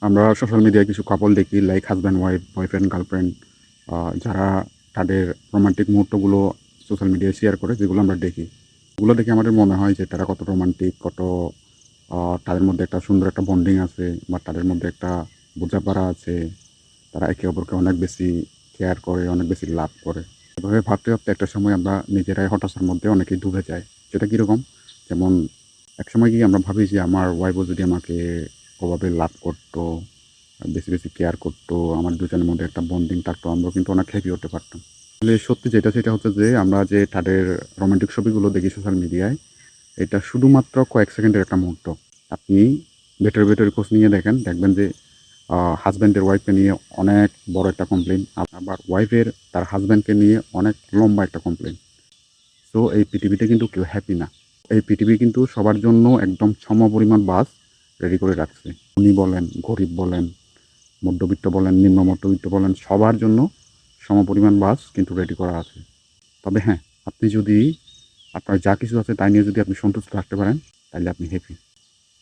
আমরা সোশ্যাল মিডিয়ায় কিছু কাপল দেখি, like husband wife, boyfriend girlfriend, যারা তাদের রোমান্টিক মুহূর্তগুলো সোশ্যাল মিডিয়ায় শেয়ার করে, যেগুলো আমরা দেখি। এগুলো দেখে আমাদের মনে হয় যে তারা কত রোমান্টিক, কত তাদের মধ্যে একটা সুন্দর একটা বন্ডিং আছে, বা তাদের মধ্যে একটা বোঝাপড়া আছে। তারা একে অপরকে অনেক বেশি কেয়ার করে, অনেক বেশি লাভ করে। এভাবে ভাবতে ভাবতে একটা সময় আমরা নিজেরাই হতাশার মধ্যে অনেকেই ডুবে যাই। সেটা কীরকম? যেমন একসময় গিয়ে আমরা ভাবি যে আমার ওয়াইফও যদি আমাকে ওভাবে লাভ করতো, বেশি বেশি কেয়ার করতো, আমার দুজনের মধ্যে একটা বন্ডিং থাকতো, আমরা কিন্তু অনেক হ্যাপি হতে পারতাম। আসলে সত্যি যেটা সেটা হচ্ছে যে আমরা যে তাদের রোমান্টিক ছবিগুলো দেখি সোশ্যাল মিডিয়ায়, এটা শুধুমাত্র কয়েক সেকেন্ডের একটা মুহূর্ত। আপনি ভেতরে ভেতরে খোঁজ নিয়ে দেখবেন যে হাজব্যান্ডের ওয়াইফকে নিয়ে অনেক বড় একটা কমপ্লেন, আবার ওয়াইফের তার হাজব্যান্ডকে নিয়ে অনেক লম্বা একটা কমপ্লেন। সো এই পৃথিবীতে কিন্তু কেউ হ্যাপি না। এই পৃথিবী কিন্তু সবার জন্য একদম সমপরিমাণ বাস রেডি করে রাখছে। ধনী বলেন, গরিব বলেন, মধ্যবিত্ত বলেন, নিম্ন মধ্যবিত্ত বলেন, সবার জন্য সমপরিমাণ বাস কিন্তু রেডি করা আছে। তবে হ্যাঁ, আপনি যদি আপনার যা কিছু আছে তাই নিয়ে যদি আপনি সন্তুষ্ট থাকতে পারেন, তাহলে আপনি হ্যাপি।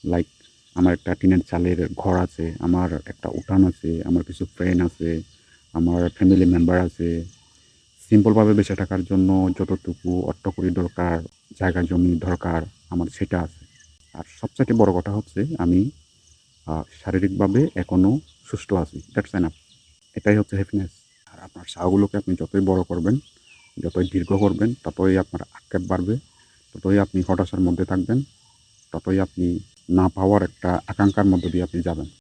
লাইক আমার একটা টিনের চালের ঘর আছে, আমার একটা উঠান আছে, আমার কিছু ফ্রেন্ড আছে, আমার ফ্যামিলি মেম্বার আছে। সিম্পলভাবে বেঁচে থাকার জন্য যতটুকু অর্থকড়ি দরকার, জায়গা জমি দরকার, আমার সেটা আছে। আর সবচাইতে বড় কথা হচ্ছে আমি শারীরিকভাবে এখনও সুস্থ আছি। That's enough. এটাই হচ্ছে হ্যাপিনেস। আর আপনার চাওগুলোকে আপনি যতই বড় করবেন, যতই দীর্ঘ করবেন, ততই আপনার আক্ষেপ বাড়বে, ততই আপনি হতাশার মধ্যে থাকবেন, ততই আপনি না পাওয়ার একটা আকাঙ্ক্ষার মধ্য দিয়ে আপনি যাবেন।